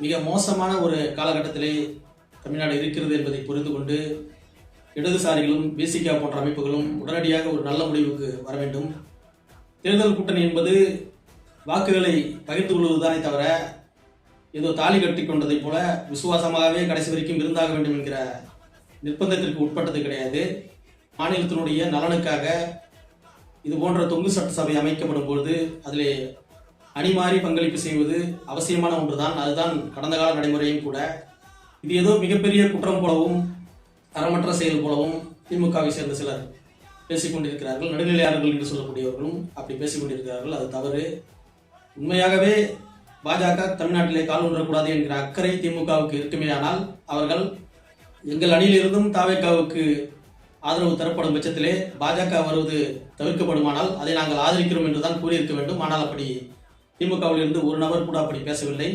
மிக மோசமான ஒரு காலகட்டத்திலே தமிழ்நாடு இருக்கிறது என்பதை புரிந்து கொண்டு இடதுசாரிகளும் பிசிக போன்ற அமைப்புகளும் உடனடியாக ஒரு நல்ல முடிவுக்கு வர வேண்டும். தேர்தல் கூட்டணி என்பது வாக்குகளை பகிர்ந்து கொள்வதுதானே தவிர ஏதோ தாலி கட்டி கொண்டதை போல விசுவாசமாகவே கடைசி வரைக்கும் இருந்தாக வேண்டும் என்கிற நிர்பந்தத்திற்கு உட்பட்டது கிடையாது. மாநிலத்தினுடைய நலனுக்காக இது போன்ற தொங்கு சட்டசபை அமைக்கப்படும் பொழுது அதிலே அணிமாறி பங்களிப்பு செய்வது அவசியமான ஒன்றுதான். அதுதான் கடந்த கால நடைமுறையும் கூட. இது ஏதோ மிகப்பெரிய குற்றம் போலவும் தரமற்ற செயல் போலவும் திமுகவை சேர்ந்த சிலர் பேசிக்கொண்டிருக்கிறார்கள். நடுநிலையாளர்கள் என்று சொல்லக்கூடியவர்களும் அப்படி பேசிக்கொண்டிருக்கிறார்கள். அது தவறு. உண்மையாகவே பாஜக தமிழ்நாட்டிலே கால் ஊன்றக்கூடாது என்கிற அக்கறை திமுகவுக்கு இருக்குமேயானால் அவர்கள் எங்கள் அணியிலிருந்தும் தாவேகாவுக்கு ஆதரவு தரப்படும் பட்சத்திலே பாஜக வருவது தவிர்க்கப்படுமானால் அதை நாங்கள் ஆதரிக்கிறோம் என்றுதான் கூறியிருக்க வேண்டும். ஆனால் அப்படி திமுகவில் இருந்து ஒரு நபர் கூட அப்படி பேசவில்லை.